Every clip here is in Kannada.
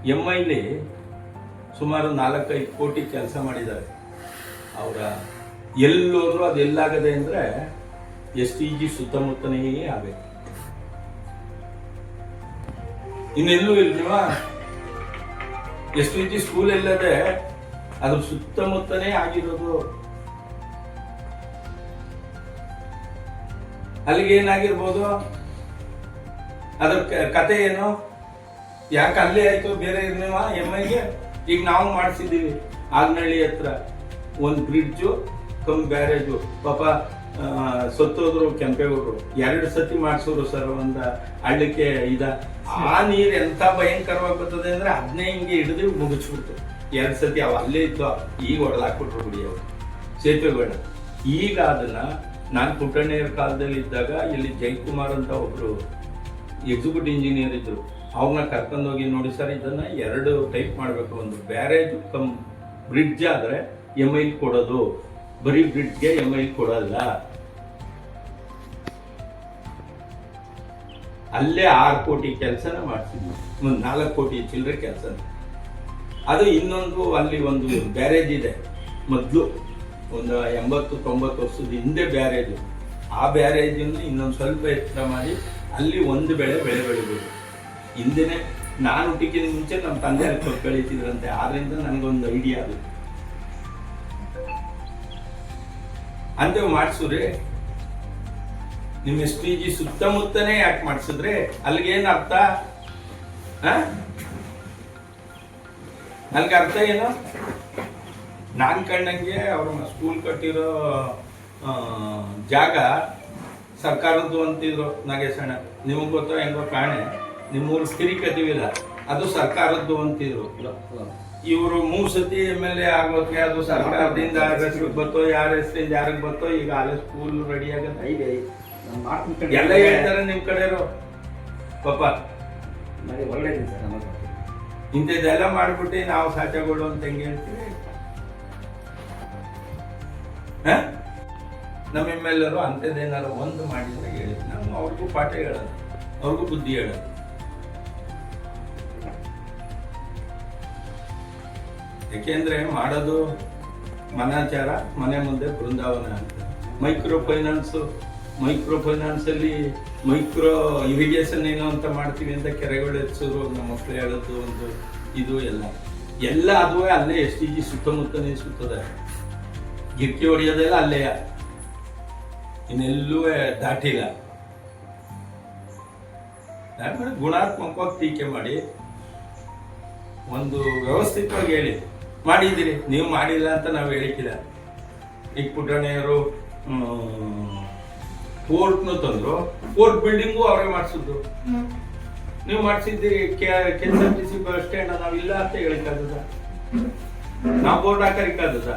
MIಲಿ ಸುಮಾರು 4-5 ಕೋಟಿ ಕೆಲಸ ಮಾಡಿದ್ದಾರೆ. ಅವರ ಎಲ್ಲೋದ್ರೂ ಅದು ಎಲ್ಲಾಗದೆ ಅಂದರೆ STG ಸುತ್ತಮುತ್ತನೇ ಆಗಬೇಕು. ಇನ್ನೆಲ್ಲೂ ಇಲ್ವಾ? STG ಸ್ಕೂಲ್ ಎಲ್ಲದೆ ಅದ್ರ ಸುತ್ತಮುತ್ತನೇ ಆಗಿರೋದು. ಅಲ್ಲಿಗೆ ಏನಾಗಿರ್ಬೋದು? ಅದ್ರ ಕತೆ ಏನು? ಯಾಕೆ ಅಲ್ಲೇ ಆಯ್ತು, ಬೇರೆ ಇರ್ಲಿವಾ MIಗೆ? ಈಗ ನಾವು ಮಾಡಿಸಿದ್ದೀವಿ ಆಗ್ನಳ್ಳಿ ಹತ್ರ ಒಂದು ಬ್ರಿಡ್ಜು ಕಮ್ ಬ್ಯಾರೇಜು. ಪಾಪ ಸತ್ತೋದ್ರು ಕೆಂಪೇಗೌಡರು, 2 ಸತಿ ಮಾಡಿಸೋರು ಸರ್. ಒಂದು ಹಳ್ಳಕ್ಕೆ ಆ ನೀರು ಎಂತ ಭಯಂಕರವಾಗಿ ಬರ್ತದೆ ಅಂದ್ರೆ ಅದನ್ನೇ ಹಿಂಗೆ ಹಿಡಿದು ಮುಗಿಸ್ಬಿಡ್ತು. 2 ಸತಿ ಅವು ಅಲ್ಲೇ ಇದ್ದು, ಈಗ ಹೊಡೆದಾಕ್ಬಿಟ್ರು ಬಿಡಿ ಅವರು ಸೇತುವೆಗಳನ್ನ. ಈಗ ಅದನ್ನ ನಾನು ಪುಟ್ಟಣ್ಣಯ್ಯರ ಕಾಲದಲ್ಲಿ ಇದ್ದಾಗ ಇಲ್ಲಿ ಜಯಕುಮಾರ್ ಅಂತ ಒಬ್ರು ಎಕ್ಸಿಕ್ಯೂಟಿವ್ ಇಂಜಿನಿಯರ್ ಇದ್ರು. ಅವ್ರನ್ನ ಕರ್ಕೊಂಡೋಗಿ, ನೋಡಿ ಸರ್ ಇದನ್ನ 2 ಟೈಪ್ ಮಾಡಬೇಕು, ಒಂದು ಬ್ಯಾರೇಜ್ ಕಮ್ ಬ್ರಿಡ್ಜ್ ಆದ್ರೆ MIಗೆ ಕೊಡೋದು, ಬರೀ ಬ್ರಿಡ್ಜ್ಗೆ MIಗೆ ಕೊಡಲ್ಲ. ಅಲ್ಲೇ 6 ಕೋಟಿ ಕೆಲಸನ ಮಾಡಿಸಿದ್ವಿ, 4 ಕೋಟಿ ಚಿಲ್ಲರೆ ಕೆಲಸನ. ಅದು ಇನ್ನೊಂದು ಅಲ್ಲಿ ಒಂದು ಬ್ಯಾರೇಜ್ ಇದೆ, ಮೊದಲು ಒಂದು 80-90 ವರ್ಷದ ಹಿಂದೆ ಬ್ಯಾರೇಜು. ಆ ಬ್ಯಾರೇಜನ್ನು ಇನ್ನೊಂದು ಸ್ವಲ್ಪ ಎತ್ತರ ಮಾಡಿ ಅಲ್ಲಿ ಒಂದು ಬೆಳೆ ಬೆಳಿಬೋದು. ಹಿಂದೆನೆ ನಾನು ಹುಟ್ಟಿಕಿನ ಮುಂಚೆ ನಮ್ಮ ತಂದೆ ಅಲ್ಲಿ ಬೆಳೀತಿದ್ರಂತೆ. ಆದ್ರಿಂದ ನನಗೊಂದು ಐಡಿಯಾ ಅದು. ಅಂತೇವ್ ಮಾಡಿಸ್ರಿ. ನಿಮ್ಮ STG ಸುತ್ತಮುತ್ತನೇ ಯಾಕೆ ಮಾಡಿಸಿದ್ರೆ ಅಲ್ಲಿಗೇನು ಅರ್ಥ? ಅಲ್ಲಿಗೆ ಅರ್ಥ ಏನು? ನಾನು ಕಂಡಂಗೆ ಅವ್ರ ಸ್ಕೂಲ್ ಕಟ್ಟಿರೋ ಜಾಗ ಸರ್ಕಾರದ್ದು ಅಂತಿದ್ರು ನಾಗೇಶಣ್ಣ. ನಿಮಗೆ ಗೊತ್ತೋ ಹೆಂಗೋ ಕಾಣೆ, ನಿಮ್ಮೂರು ಕಿರಿಕತಿವಿಲ್ಲ, ಅದು ಸರ್ಕಾರದ್ದು ಅಂತಿದ್ರು. ಇವರು 3 ಸತಿ MLA ಆಗೋಕೆ ಅದು ಸರ್ಕಾರದಿಂದ ಬತ್ತೋ, ಯಾರ ಹೆಸರಿಂದ ಯಾರಿಗೆ ಬತ್ತೋ. ಈಗ ಅಲ್ಲೇ ಸ್ಕೂಲ್ ರೆಡಿ ಆಗತ್ತೆ ಎಲ್ಲ ಹೇಳ್ತಾರೆ ನಿಮ್ ಕಡೆಯವರು. ಪಾಪ ಇಂಥದ್ದೆಲ್ಲ ಮಾಡ್ಬಿಟ್ಟು ನಾವು ಸಾಚಗಳು ಅಂತ ಹೆಂಗೆ ಹೇಳ್ತೀವಿ? ನಮ್ಮ MLA ಅಂಥದ್ದೇನಾರು ಒಂದು ಮಾಡಿದ್ರೆ ಹೇಳಿ, ನಾವು ಅವ್ರಿಗೂ ಪಾಠ ಹೇಳೋದು, ಅವ್ರಿಗೂ ಬುದ್ಧಿ ಹೇಳೋದು. ಯಾಕೆಂದ್ರೆ ಮಾಡೋದು ಮನಾಚಾರ, ಮನೆ ಮುಂದೆ ಬೃಂದಾವನ ಅಂತ. ಮೈಕ್ರೋ ಫೈನಾನ್ಸ್ ಅಲ್ಲಿ ಮೈಕ್ರೋ ಇರಿಗೇಷನ್ ಏನೋ ಅಂತ ಮಾಡ್ತೀವಿ ಅಂತ ಕೆರೆಗಳು ಹೆಚ್ಚೋರು ನಮ್ಮ ಮಕ್ಕಳು ಹೇಳೋದು ಒಂದು ಇದು ಎಲ್ಲ ಅದುವೇ ಅಲ್ಲೇ STG ಸುತ್ತಮುತ್ತನೇ ಸುತ್ತದೆ. ಗಿರ್ಕಿ ಹೊಡೆಯೋದೆಲ್ಲ ಅಲ್ಲೇ, ಇನ್ನೆಲ್ಲೂ ದಾಟಿಲ್ಲ. ಗುಣಾತ್ಮಕವಾಗಿ ಟೀಕೆ ಮಾಡಿ ಒಂದು ವ್ಯವಸ್ಥಿತವಾಗಿ ಹೇಳಿ ಮಾಡಿದ್ದೀರಿ. ನೀವು ಮಾಡಿಲ್ಲ ಅಂತ ನಾವು ಹೇಳಿಕ್ಕಿಲ್ಲ. ಈಗ ಪುಟ್ಟಣ್ಣಯ್ಯರು ಕೋರ್ಟ್ನು ತಂದ್ರು, ಕೋರ್ಟ್ ಬಿಲ್ಡಿಂಗು ಅವರೇ ಮಾಡಿಸಿದ್ರು. ನೀವು ಮಾಡಿಸಿದ್ದೀರಿ. KSRTC ಬಸ್ ಸ್ಟ್ಯಾಂಡ್ ನಾವಿಲ್ಲ ಅಂತ ಹೇಳಿಕ್ಕಾಗದ? ನಾವು ಬೋರ್ಡ್ ಹಾಕರಿಕ್ಕಾಗದ?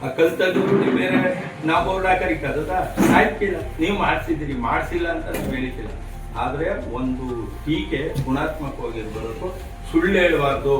ಆ ಕಲ್ತದ್ದು ಬೇರೆ ನಾವು ಬೋರ್ಡ್ ಹಾಕರಿಕ್ಕಾಗದ? ಆಯ್ತಿಲ್ಲ. ನೀವು ಮಾಡಿಸಿದ್ದೀರಿ, ಮಾಡಿಸಿಲ್ಲ ಅಂತ ನಾವು ಹೇಳಿಕ್ಕಿಲ್ಲ. ಆದ್ರೆ ಒಂದು ಟೀಕೆ ಗುಣಾತ್ಮಕವಾಗಿರ್ಬೇಕು, ಸುಳ್ಳು ಹೇಳಬಾರ್ದು.